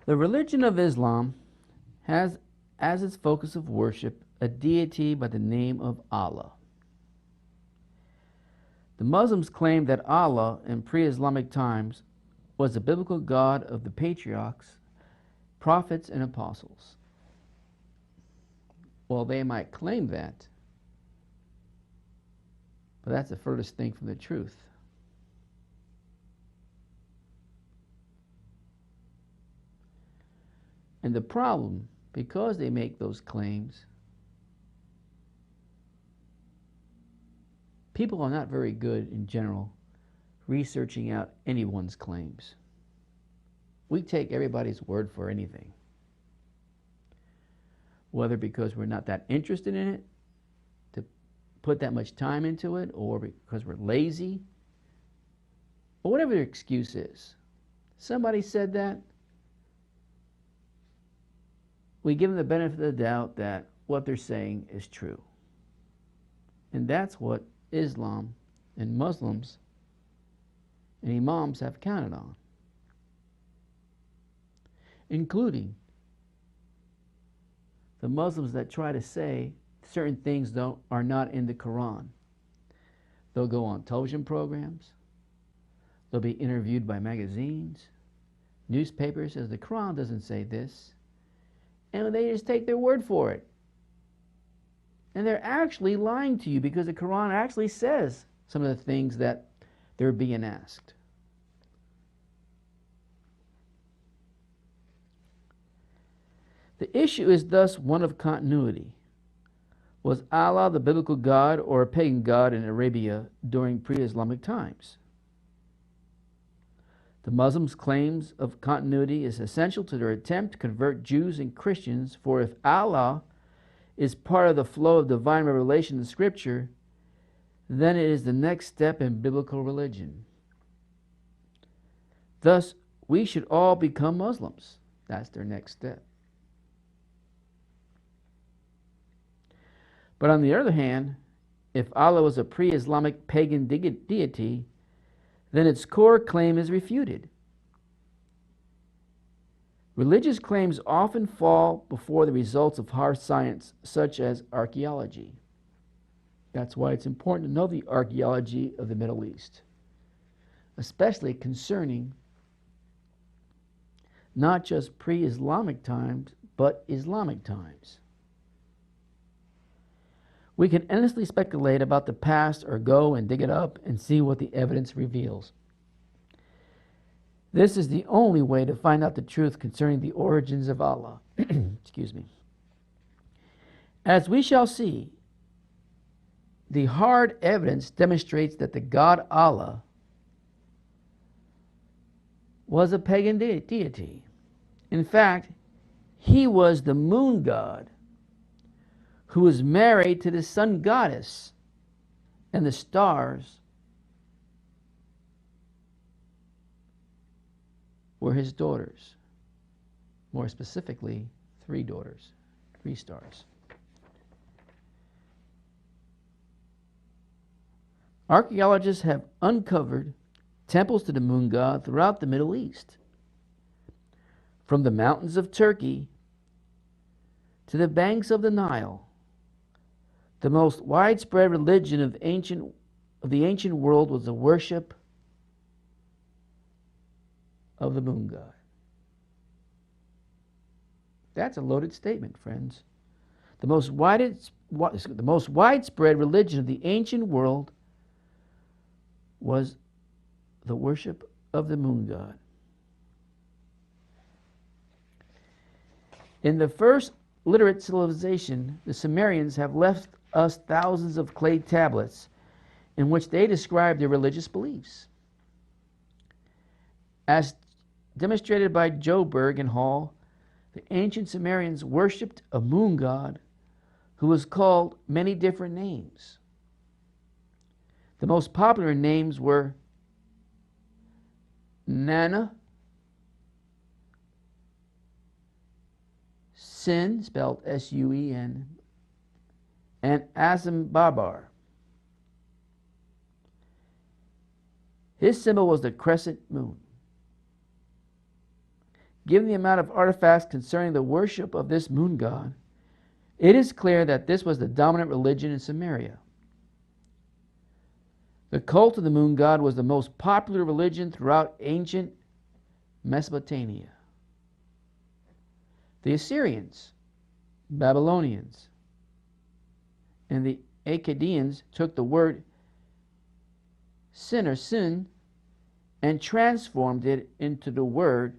The religion of Islam has as its focus of worship a deity by the name of Allah. The Muslims claim that Allah in pre-Islamic times was the biblical God of the patriarchs, prophets, and apostles. Well, they might claim that, but that's the furthest thing from the truth. And the problem, because they make those claims, people are not very good in general researching out anyone's claims. We take everybody's word for anything, whether because we're not that interested in it, to put that much time into it, or because we're lazy, or whatever their excuse is. Somebody said that, we give them the benefit of the doubt that what they're saying is true. And that's what Islam and Muslims and Imams have counted on, including the Muslims that try to say certain things are not in the Quran. They'll go on television programs, they'll be interviewed by magazines, newspapers, says the Quran doesn't say this, and they just take their word for it. And they're actually lying to you, because the Quran actually says some of the things that they're being asked. The issue is thus one of continuity. Was Allah the biblical God or a pagan god in Arabia during pre-Islamic times? The Muslims' claims of continuity is essential to their attempt to convert Jews and Christians, for if Allah is part of the flow of divine revelation in Scripture, then it is the next step in biblical religion. Thus, we should all become Muslims. That's their next step. But on the other hand, if Allah was a pre-Islamic pagan deity, then its core claim is refuted. Religious claims often fall before the results of hard science, such as archaeology. That's why it's important to know the archaeology of the Middle East, especially concerning not just pre-Islamic times, but Islamic times. We can endlessly speculate about the past or go and dig it up and see what the evidence reveals. This is the only way to find out the truth concerning the origins of Allah. Excuse me. As we shall see, the hard evidence demonstrates that the God Allah was a pagan deity. In fact, he was the moon god who was married to the sun goddess, and the stars were his daughters. More specifically, 3 daughters, 3 stars. Archaeologists have uncovered temples to the moon god throughout the Middle East, from the mountains of Turkey to the banks of the Nile. The most widespread religion of the ancient world was the worship of the moon god. That's a loaded statement, friends. The most widespread religion of the ancient world was the worship of the moon god. In the first literate civilization, the Sumerians have left us thousands of clay tablets in which they describe their religious beliefs. As demonstrated by Joberg and Hall, the ancient Sumerians worshipped a moon god who was called many different names. The most popular names were Nana, Sin, spelled S-U-E-N, and Azimbabar. His symbol was the crescent moon. Given the amount of artifacts concerning the worship of this moon god, it is clear that this was the dominant religion in Samaria. The cult of the moon god was the most popular religion throughout ancient Mesopotamia. The Assyrians, Babylonians, and the Akkadians took the word sin or sin and transformed it into the word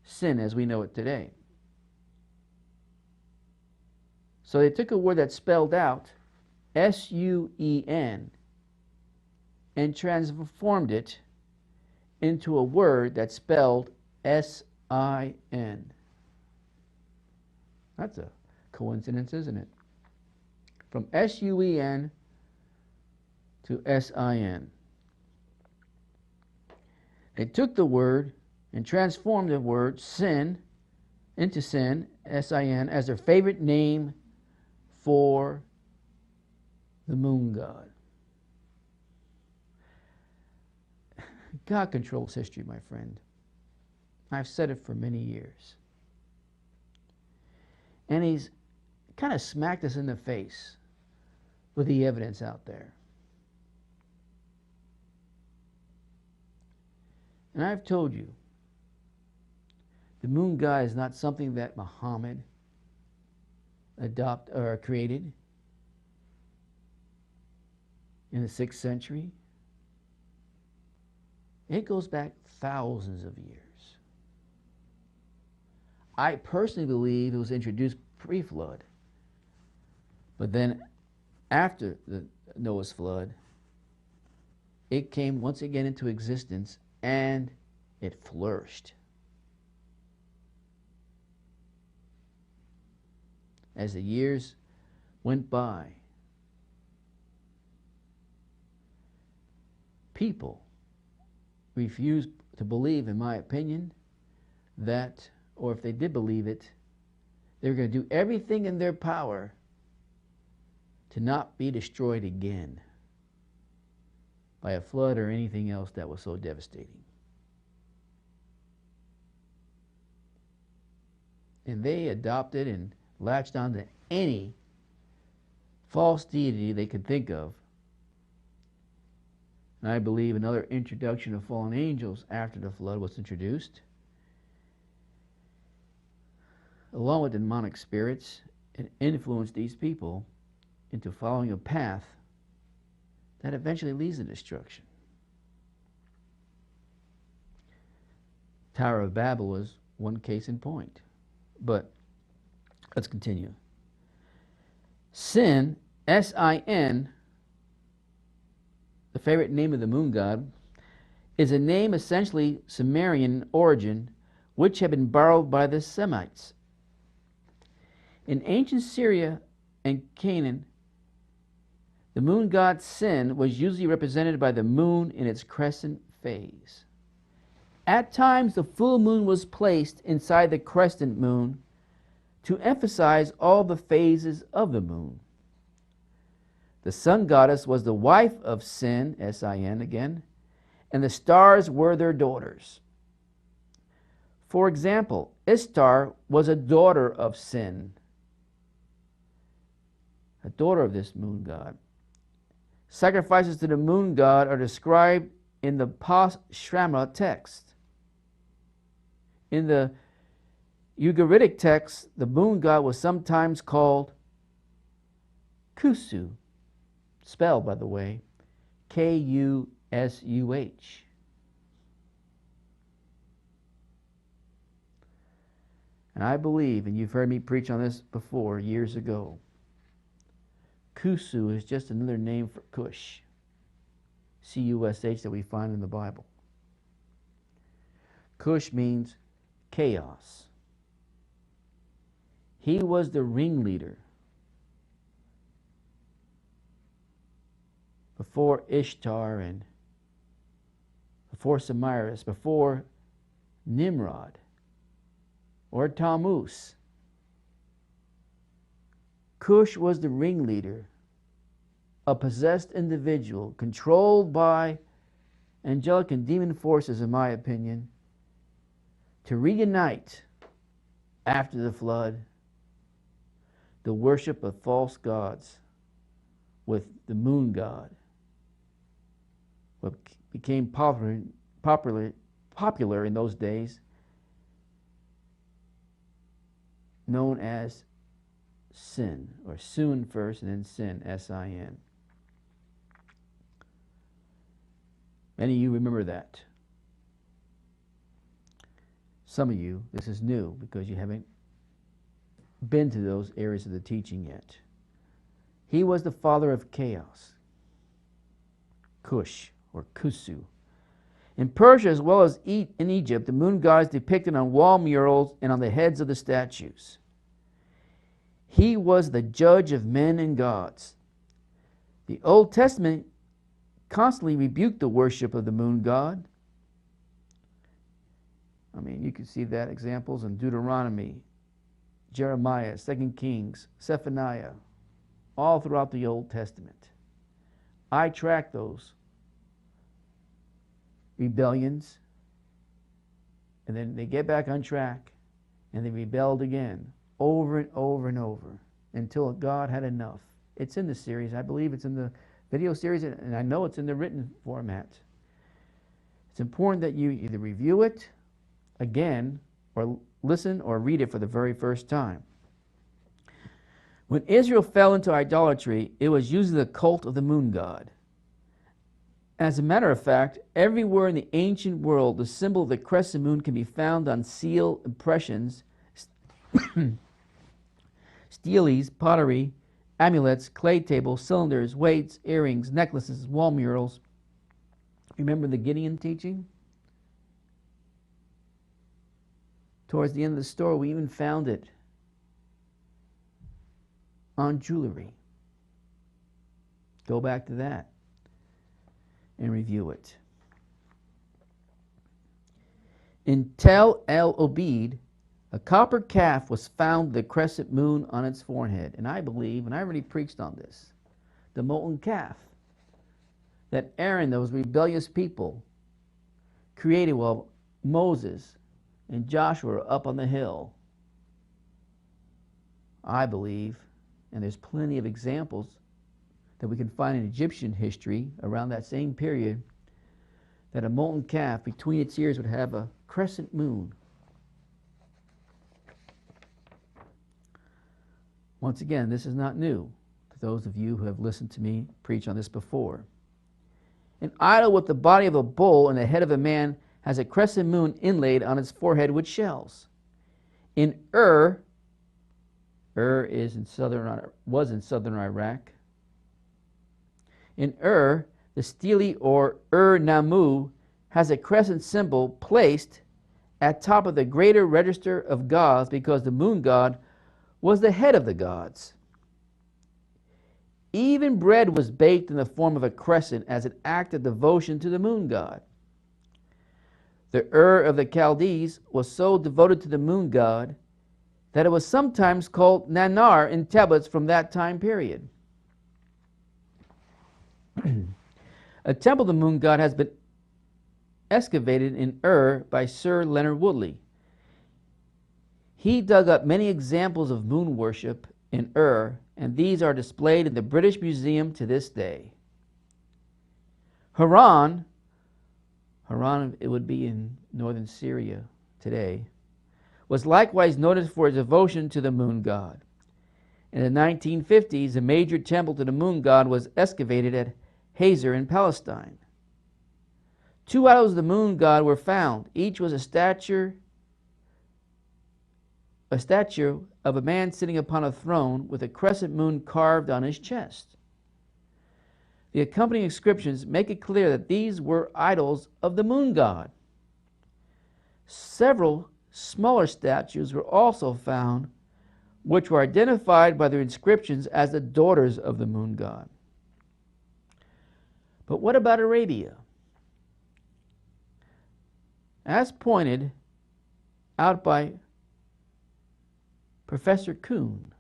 sin as we know it today. So they took a word that spelled out S-U-E-N and transformed it into a word that spelled S-I-N. That's a coincidence, isn't it? From S-U-E-N to S-I-N. They took the word and transformed the word sin into sin, S-I-N, as their favorite name for the moon god. God controls history, my friend. I've said it for many years. And he's kind of smacked us in the face with the evidence out there. And I've told you, the moon god is not something that Mohammed created in the 6th century. It goes back thousands of years. I personally believe it was introduced pre-flood. But then after the Noah's flood, it came once again into existence and it flourished. As the years went by, people refused to believe, in my opinion, that, or if they did believe it, they were going to do everything in their power to not be destroyed again by a flood or anything else that was so devastating. And they adopted and latched onto any false deity they could think of. And I believe another introduction of fallen angels after the flood was introduced, along with demonic spirits, and influenced these people into following a path that eventually leads to destruction. Tower of Babel is one case in point. But let's continue. Sin, S-I-N, the favorite name of the moon god, is a name essentially Sumerian in origin, which had been borrowed by the Semites. In ancient Syria and Canaan, the moon god Sin was usually represented by the moon in its crescent phase. At times, the full moon was placed inside the crescent moon to emphasize all the phases of the moon. The sun goddess was the wife of Sin, S-I-N again, and the stars were their daughters. For example, Ishtar was a daughter of Sin, a daughter of this moon god. Sacrifices to the moon god are described in the Pas-Shamra text. In the Ugaritic text, the moon god was sometimes called Kusu, spelled, by the way, K-U-S-U-H. And I believe, and you've heard me preach on this before years ago, Kusu is just another name for Cush, C-U-S-H, that we find in the Bible. Cush means chaos. He was the ringleader before Ishtar and before Semiramis, before Nimrod or Tammuz. Cush was the ringleader, a possessed individual controlled by angelic and demon forces, in my opinion, to reunite after the flood the worship of false gods with the moon god. What became popular in those days, known as sin, or soon first and then sin, S-I-N. Many of you remember that. Some of you, this is new because you haven't been to those areas of the teaching yet. He was the father of chaos, Cush or Kusu. In Persia as well as in Egypt, the moon god is depicted on wall murals and on the heads of the statues. He was the judge of men and gods. The Old Testament constantly rebuked the worship of the moon god. I mean, you can see that examples in Deuteronomy, Jeremiah, 2 Kings, Zephaniah, all throughout the Old Testament. I track those rebellions, and then they get back on track, and they rebelled again, over and over and over, until God had enough. It's in the series. I believe it's in the video series, and I know it's in the written format. It's important that you either review it again, or listen or read it for the very first time. When Israel fell into idolatry, it was using the cult of the moon god. As a matter of fact, everywhere in the ancient world, the symbol of the crescent moon can be found on seal impressions, steles, pottery, amulets, clay tables, cylinders, weights, earrings, necklaces, wall murals. Remember the Gideon teaching? Towards the end of the story, we even found it on jewelry. Go back to that and review it. In Tel El Obeid, a copper calf was found with a crescent moon on its forehead. And I believe, and I already preached on this, the molten calf that Aaron, those rebellious people, created while Moses and Joshua were up on the hill. I believe, and there's plenty of examples that we can find in Egyptian history around that same period, that a molten calf between its ears would have a crescent moon. Once again, this is not new to those of you who have listened to me preach on this before. An idol with the body of a bull and the head of a man has a crescent moon inlaid on its forehead with shells. In Ur was in southern Iraq. In Ur, the stele or Ur-Nammu has a crescent symbol placed at top of the greater register of gods because the moon god was the head of the gods. Even bread was baked in the form of a crescent as an act of devotion to the moon god. The Ur of the Chaldees was so devoted to the moon god that it was sometimes called Nanar in tablets from that time period. A temple of the moon god has been excavated in Ur by Sir Leonard Woodley. He dug up many examples of moon worship in Ur, and these are displayed in the British Museum to this day. Haran, it would be in northern Syria today, was likewise noted for its devotion to the moon god. In the 1950s, a major temple to the moon god was excavated at Hazor in Palestine. 2 idols of the moon god were found. Each was a statue of a man sitting upon a throne with a crescent moon carved on his chest. The accompanying inscriptions make it clear that these were idols of the moon god. Several smaller statues were also found, which were identified by their inscriptions as the daughters of the moon god. But what about Arabia? As pointed out by Professor Kuhn,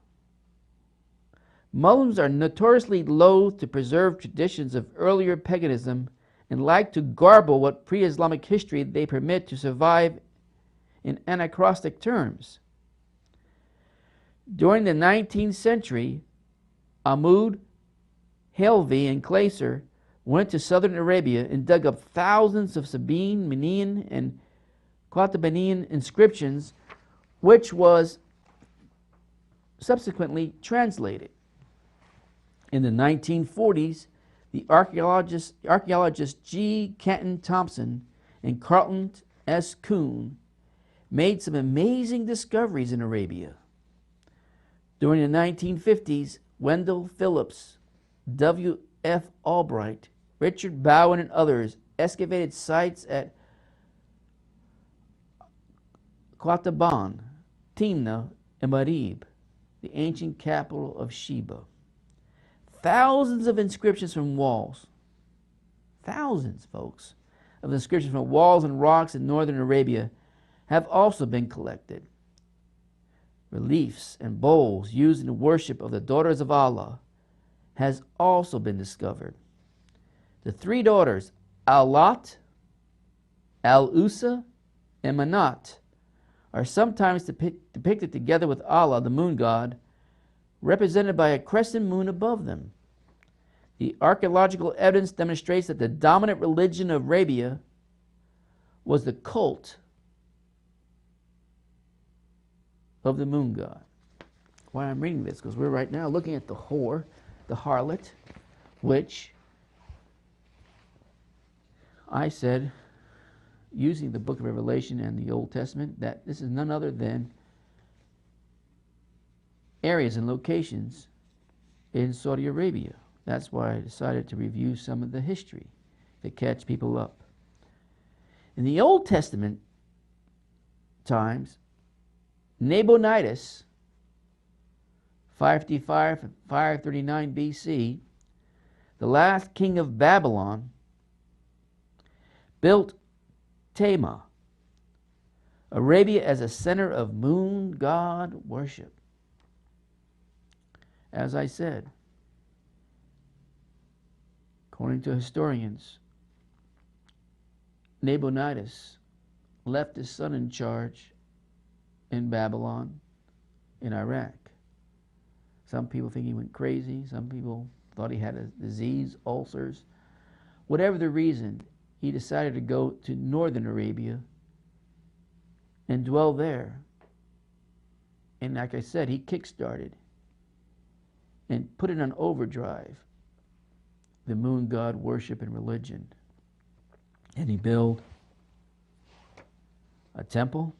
Muslims are notoriously loath to preserve traditions of earlier paganism and like to garble what pre-Islamic history they permit to survive in anachronistic terms. During the 19th century, Ahmud, Helvi, and Kleiser went to southern Arabia and dug up thousands of Sabine, Minian, and Qatabanian inscriptions, which was subsequently translated. In the 1940s, the archaeologist G. Kenton Thompson and Carlton S. Kuhn made some amazing discoveries in Arabia. During the 1950s, Wendell Phillips, W. F. Albright, Richard Bowen, and others excavated sites at Qataban, Timna, and Marib, the ancient capital of Sheba. Thousands of inscriptions from walls, thousands, folks, of inscriptions from walls and rocks in northern Arabia have also been collected. Reliefs and bowls used in the worship of the daughters of Allah has also been discovered. The three daughters, Al-Lat, Al-Usa, and Manat, are sometimes depicted together with Allah, the moon god, represented by a crescent moon above them. The archaeological evidence demonstrates that the dominant religion of Arabia was the cult of the moon god. Why I'm reading this, because we're right now looking at the whore, the harlot, which I said, using the book of Revelation and the Old Testament, that this is none other than areas and locations in Saudi Arabia. That's why I decided to review some of the history to catch people up. In the Old Testament times, Nabonidus, 555 and 539 BC, the last king of Babylon, built Tema, Arabia, as a center of moon god worship. As I said, according to historians, Nabonidus left his son in charge in Babylon, in Iraq. Some people think he went crazy. Some people thought he had a disease, ulcers. Whatever the reason, he decided to go to northern Arabia and dwell there. And like I said, he kick-started and put it on overdrive, the moon god worship and religion. And he built a temple.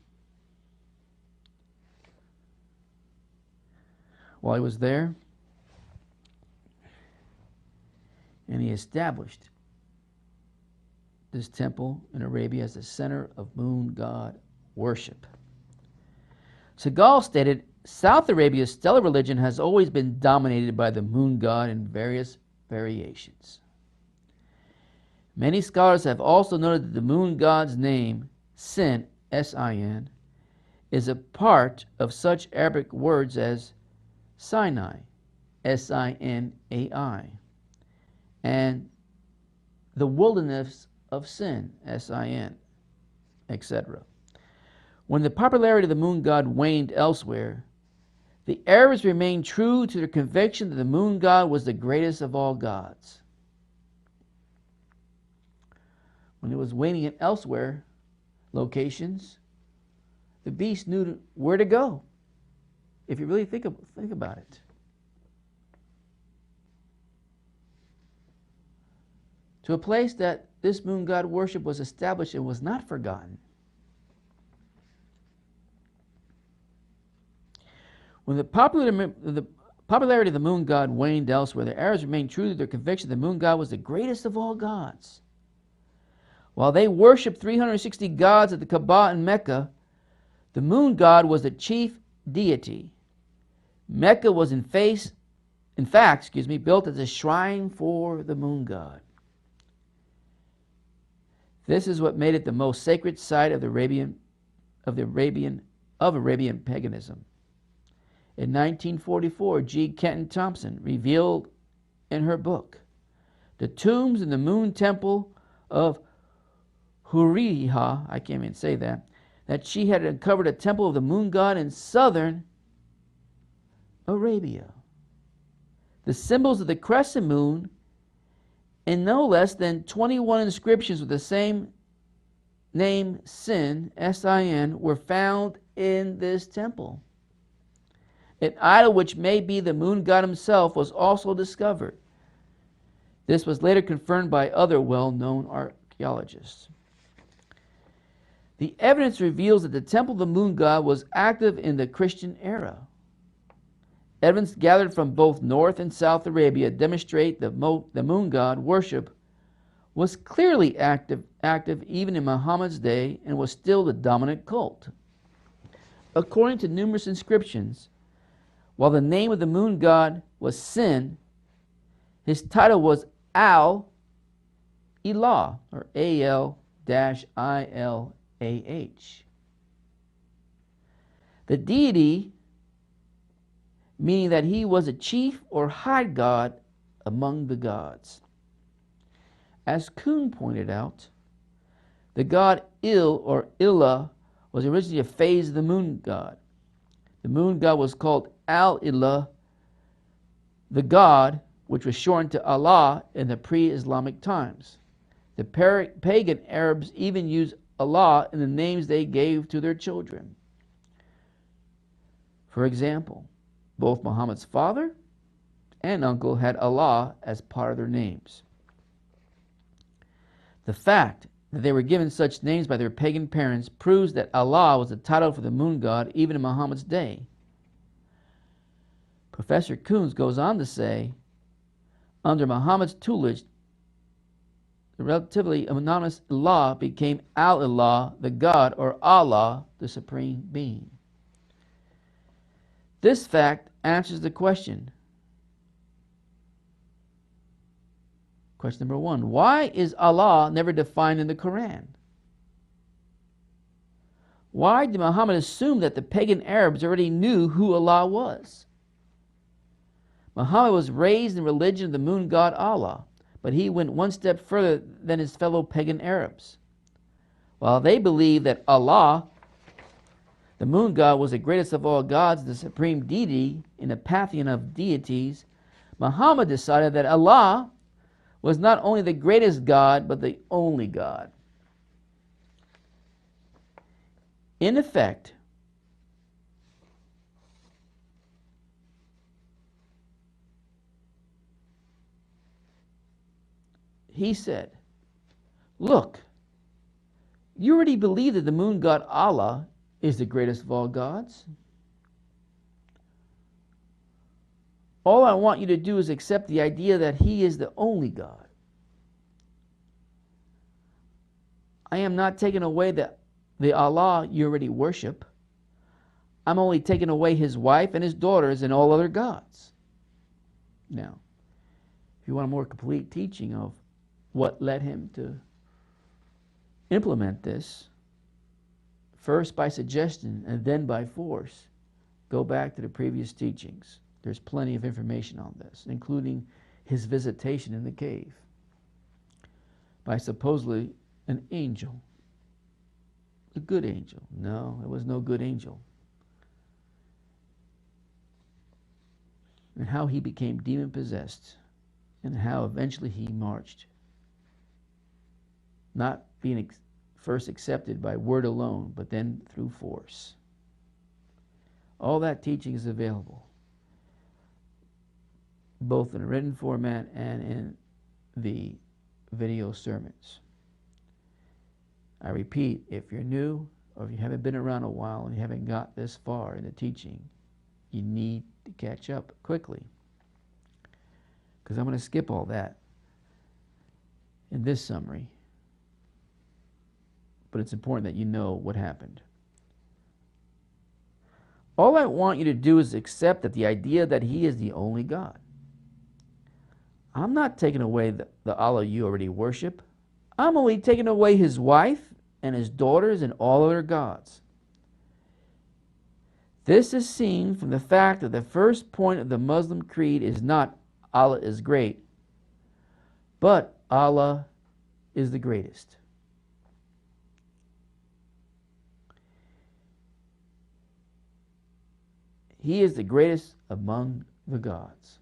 While he was there, and he established this temple in Arabia as the center of moon god worship. Segal stated, South Arabia's stellar religion has always been dominated by the moon god in various variations. Many scholars have also noted that the moon god's name, Sin, S-I-N, is a part of such Arabic words as Sinai, S-I-N-A-I, and the wilderness of Sin, S-I-N, etc. When the popularity of the moon god waned elsewhere, the Arabs remained true to their conviction that the moon god was the greatest of all gods. When it was waning in elsewhere locations, the beast knew where to go. If you really think about it. To a place that this moon god worship was established and was not forgotten. When the popularity of the moon god waned elsewhere, the Arabs remained true to their conviction that the moon god was the greatest of all gods. While they worshipped 360 gods at the Kaaba in Mecca, the moon god was the chief deity. Mecca was in fact, built as a shrine for the moon god. This is what made it the most sacred site of Arabian paganism. In 1944, G. Kenton Thompson revealed in her book, The Tombs in the Moon Temple of Huriha, I can't even say that that she had uncovered a temple of the moon god in southern Arabia. The symbols of the crescent moon and no less than 21 inscriptions with the same name, Sin, S-I-N, were found in this temple. An idol which may be the moon god himself was also discovered. This was later confirmed by other well-known archaeologists. The evidence reveals that the temple of the moon god was active in the Christian era. Evidence gathered from both North and South Arabia demonstrate that the moon god worship was clearly active even in Muhammad's day and was still the dominant cult. According to numerous inscriptions, while the name of the moon god was Sin, his title was Al-Ilah, or A-L-I-L-A-H. The deity, meaning that he was a chief or high god among the gods. As Kuhn pointed out, the god Il or Ilah was originally a phase of the moon god. The moon god was called Al-Ilah, the god, which was shortened to Allah in the pre-Islamic times. The pagan Arabs even used Allah in the names they gave to their children. For example, both Muhammad's father and uncle had Allah as part of their names. The fact that they were given such names by their pagan parents proves that Allah was the title for the moon god even in Muhammad's day. Professor Kuhn goes on to say, under Muhammad's tutelage, the relatively anonymous Allah became Al-Ilah, the God, or Allah, the supreme being. This fact answers the question. Question number 1. Why is Allah never defined in the Quran? Why did Muhammad assume that the pagan Arabs already knew who Allah was? Muhammad was raised in the religion of the moon god Allah, but he went one step further than his fellow pagan Arabs. While they believed that Allah, the moon god, was the greatest of all gods, the supreme deity in a pantheon of deities, Muhammad decided that Allah was not only the greatest God, but the only God. In effect, he said, look, you already believe that the moon god Allah is the greatest of all gods. All I want you to do is accept the idea that he is the only God. I am not taking away the Allah you already worship. I'm only taking away his wife and his daughters and all other gods. Now, if you want a more complete teaching of what led him to implement this, first by suggestion and then by force, go back to the previous teachings. There's plenty of information on this, including his visitation in the cave by supposedly an angel. A good angel. No, it was no good angel. And how he became demon-possessed and how eventually he marched. Not being first accepted by word alone, but then through force. All that teaching is available, both in a written format and in the video sermons. I repeat, if you're new or if you haven't been around a while and you haven't got this far in the teaching, you need to catch up quickly, because I'm going to skip all that in this summary. But it's important that you know what happened. All I want you to do is accept that the idea that he is the only God. I'm not taking away the Allah you already worship. I'm only taking away his wife and his daughters and all other gods. This is seen from the fact that the first point of the Muslim creed is not Allah is great, but Allah is the greatest. He is the greatest among the gods.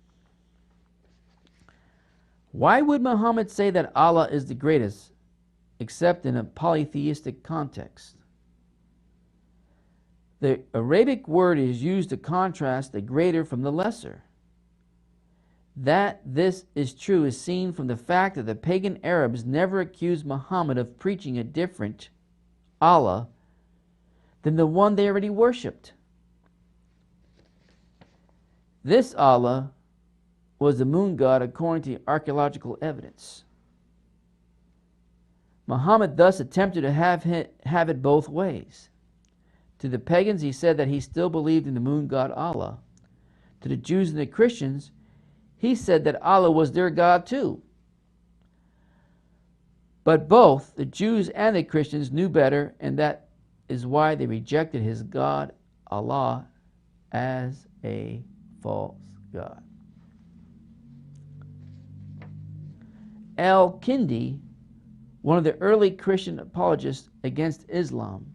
Why would Muhammad say that Allah is the greatest, except in a polytheistic context? The Arabic word is used to contrast the greater from the lesser. That this is true is seen from the fact that the pagan Arabs never accused Muhammad of preaching a different Allah than the one they already worshipped. This Allah was the moon god according to archaeological evidence. Muhammad thus attempted to have it both ways. To the pagans he said that he still believed in the moon god Allah. To the Jews and the Christians he said that Allah was their God too. But both the Jews and the Christians knew better, and that is why they rejected his God, Allah, as a false God. Al-Kindi, one of the early Christian apologists against Islam,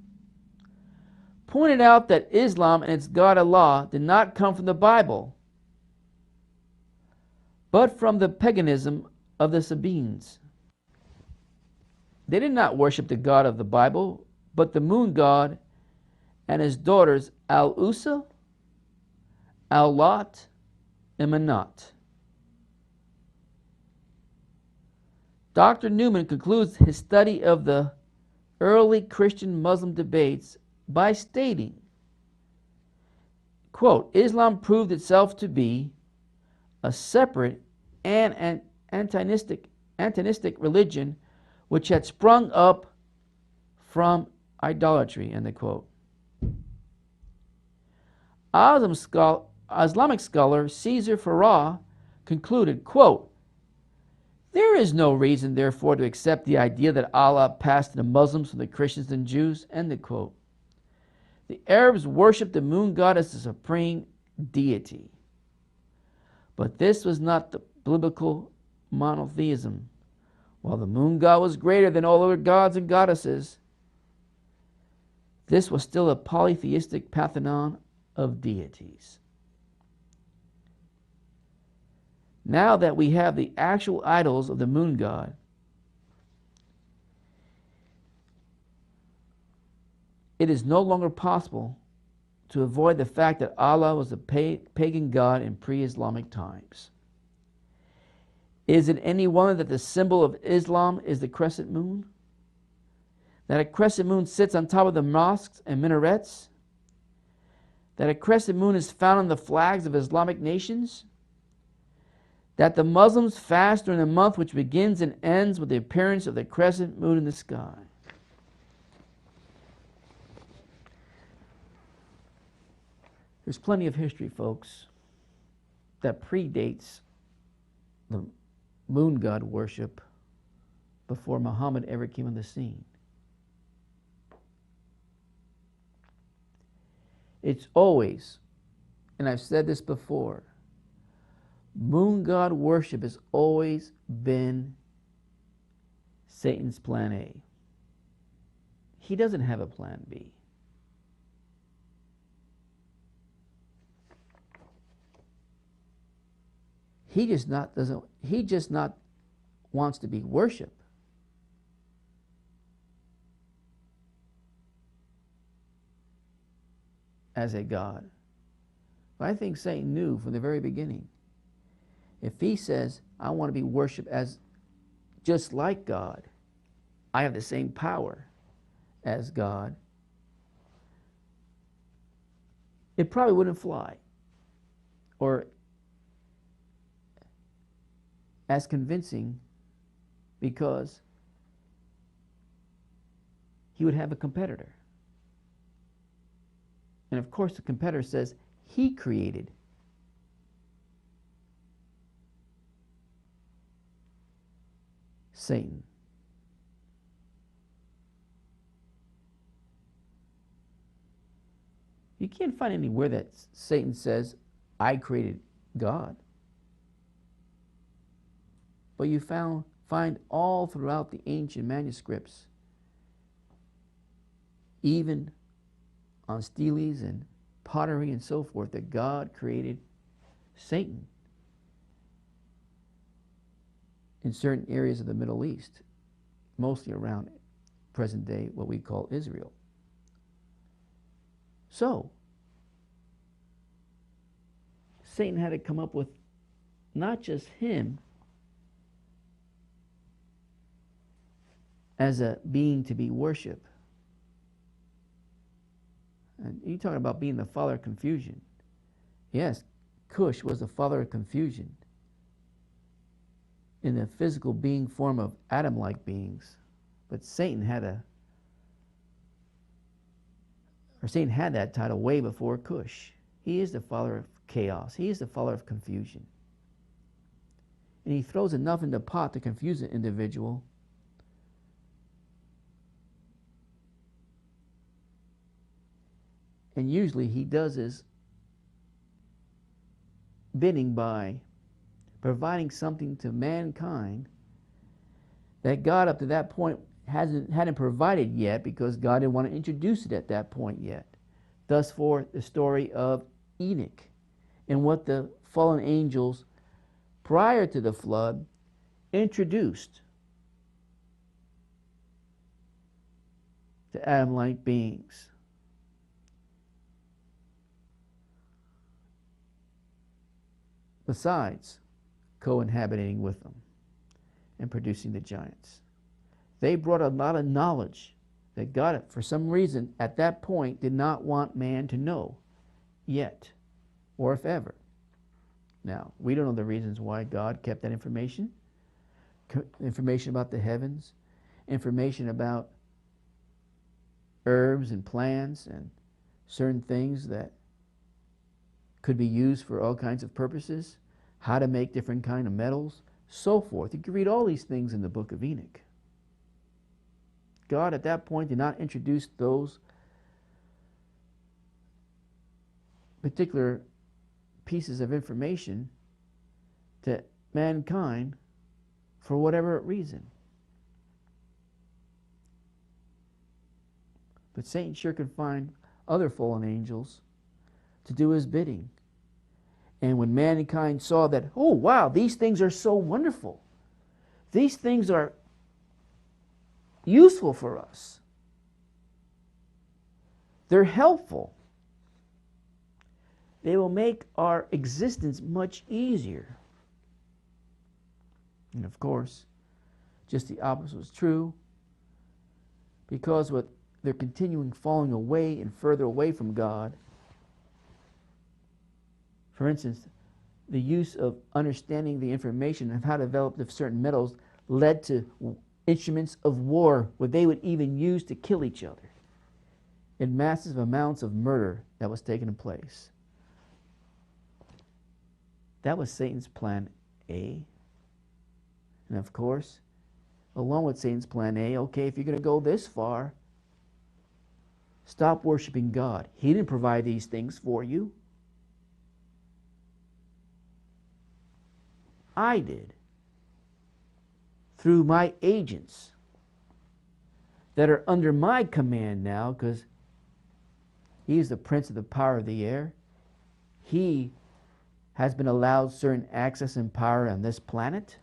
pointed out that Islam and its God Allah did not come from the Bible, but from the paganism of the Sabines. They did not worship the God of the Bible, but the moon god and his daughters Al-Usa, Al-Lat, and Manat. Dr. Newman concludes his study of the early Christian-Muslim debates by stating, quote, Islam proved itself to be a separate and antagonistic religion which had sprung up from idolatry, end quote. Islamic scholar Caesar Farah concluded, quote, there is no reason, therefore, to accept the idea that Allah passed to the Muslims from the Christians and Jews, end quote. The Arabs worshipped the moon god as the supreme deity. But this was not the biblical monotheism. While the moon god was greater than all other gods and goddesses, this was still a polytheistic pantheon of deities. Now that we have the actual idols of the moon god, it is no longer possible to avoid the fact that Allah was a pagan god in pre-Islamic times. Is it any wonder that the symbol of Islam is the crescent moon? That a crescent moon sits on top of the mosques and minarets? That a crescent moon is found on the flags of Islamic nations? That the Muslims fast during the month which begins and ends with the appearance of the crescent moon in the sky? There's plenty of history, folks, that predates the moon god worship before Muhammad ever came on the scene. It's always, and I've said this before, moon god worship has always been Satan's plan A. He doesn't have a plan B. He just not wants to be worshipped. As a god. But I think Satan knew from the very beginning. If he says, I want to be worshipped as just like God, I have the same power as God, it probably wouldn't fly. Or as convincing, because he would have a competitor. And of course the competitor says he created Satan. You can't find anywhere that Satan says, I created God. But you find all throughout the ancient manuscripts, even on steles and pottery and so forth, that God created Satan in certain areas of the Middle East, mostly around present day what we call Israel. So, Satan had to come up with not just him as a being to be worshipped. And you're talking about being the father of confusion. Yes, Cush was the father of confusion in the physical being form of Adam-like beings. But Satan had that title way before Cush. He is the father of chaos. He is the father of confusion. And he throws enough in the pot to confuse an individual. And usually he does his bidding by providing something to mankind that God up to that point hadn't provided yet, because God didn't want to introduce it at that point yet. Thus forth the story of Enoch and what the fallen angels prior to the flood introduced to Adam-like beings. Besides co-inhabiting with them and producing the giants. They brought a lot of knowledge that God, for some reason, at that point, did not want man to know yet, or if ever. Now, we don't know the reasons why God kept that information. Information about the heavens, information about herbs and plants and certain things that could be used for all kinds of purposes, how to make different kind of metals, so forth. You can read all these things in the book of Enoch. God at that point did not introduce those particular pieces of information to mankind for whatever reason. But Satan sure could find other fallen angels to do his bidding. And when mankind saw that, oh wow, these things are so wonderful, these things are useful for us, they're helpful, they will make our existence much easier. And of course, just the opposite was true, because with their continuing falling away and further away from God, for instance, the use of understanding the information of how to develop the certain metals led to instruments of war, where they would even use to kill each other, in massive amounts of murder that was taking place. That was Satan's plan A. And of course, along with Satan's plan A, okay, if you're going to go this far, stop worshiping God. He didn't provide these things for you. I did, through my agents that are under my command now, because he is the prince of the power of the air. He has been allowed certain access and power on this planet.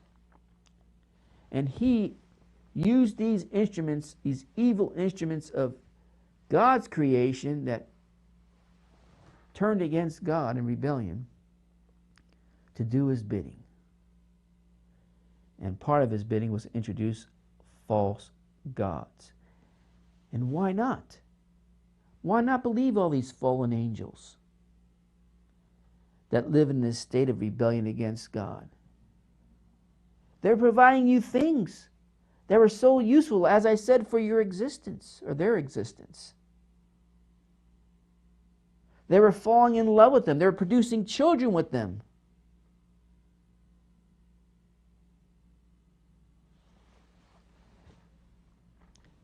And he used these instruments, these evil instruments of God's creation that turned against God in rebellion, to do his bidding. And part of his bidding was to introduce false gods. And why not? Why not believe all these fallen angels that live in this state of rebellion against God? They're providing you things that were so useful, as I said, for your existence, or their existence. They were falling in love with them. They were producing children with them.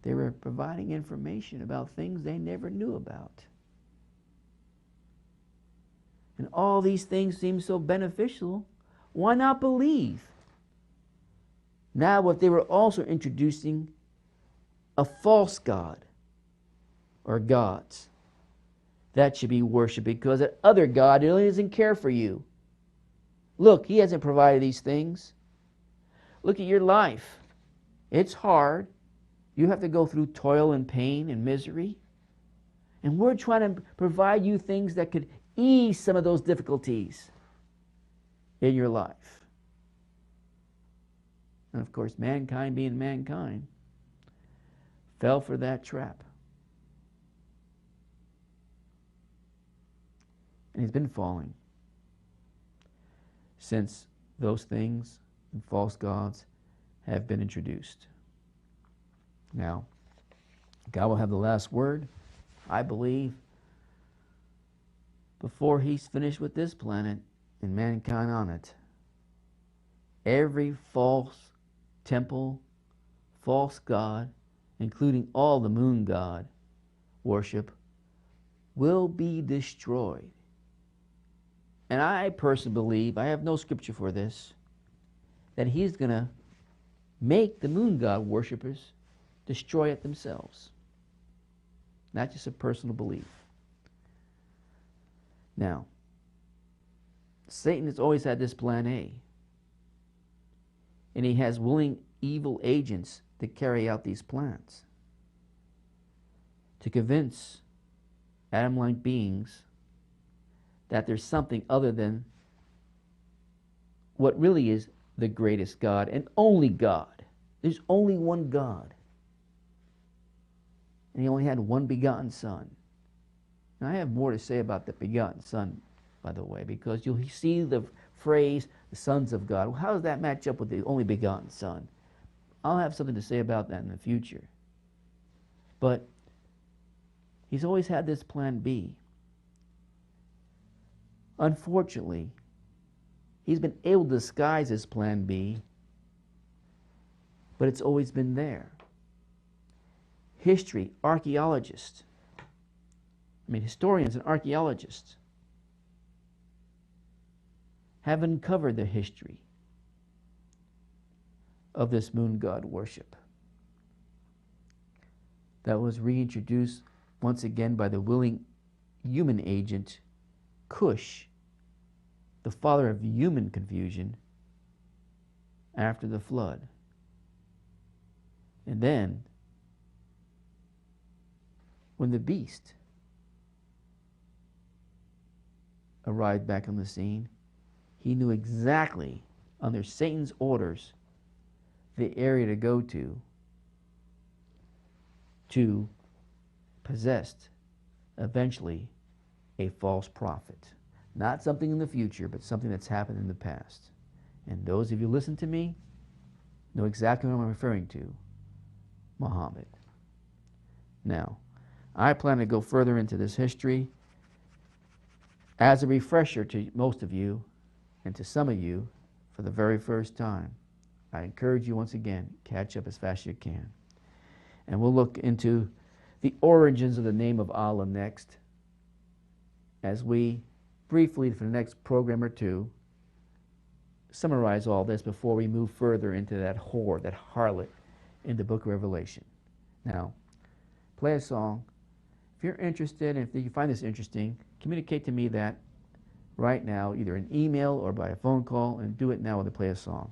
They were providing information about things they never knew about. And all these things seem so beneficial. Why not believe? Now what they were also introducing, a false god, or gods, that should be worshipped, because that other God really doesn't care for you. Look, he hasn't provided these things. Look at your life. It's hard. You have to go through toil and pain and misery. And we're trying to provide you things that could ease some of those difficulties in your life. And of course, mankind being mankind fell for that trap. And he's been falling since those things and false gods have been introduced. Now, God will have the last word, I believe, before he's finished with this planet and mankind on it. Every false temple, false god, including all the moon god worship, will be destroyed. And I personally believe, I have no scripture for this, that he's going to make the moon god worshippers destroy it themselves. Not just a personal belief. Now, Satan has always had this plan A. And he has willing evil agents to carry out these plans. To convince Adam-like beings that there's something other than what really is the greatest God and only God. There's only one God. And he only had one begotten Son. And I have more to say about the begotten Son, by the way, because you'll see the phrase, the sons of God. Well, how does that match up with the only begotten Son? I'll have something to say about that in the future. But he's always had this plan B. Unfortunately, he's been able to disguise his plan B, but it's always been there. History, archaeologists, historians and archaeologists have uncovered the history of this moon god worship that was reintroduced once again by the willing human agent Cush, the father of human confusion, after the flood. And then, when the beast arrived back on the scene, he knew exactly, under Satan's orders, the area to go to possess, eventually, a false prophet. Not something in the future, but something that's happened in the past. And those of you who listen to me know exactly what I'm referring to. Mohammed. Now, I plan to go further into this history as a refresher to most of you and to some of you for the very first time. I encourage you once again, catch up as fast as you can. And we'll look into the origins of the name of Allah next, as we briefly, for the next program or two, summarize all this before we move further into that whore, that harlot in the book of Revelation. Now, play a song. If you're interested, and if you find this interesting, communicate to me that right now, either an email or by a phone call, and do it now when I play a song.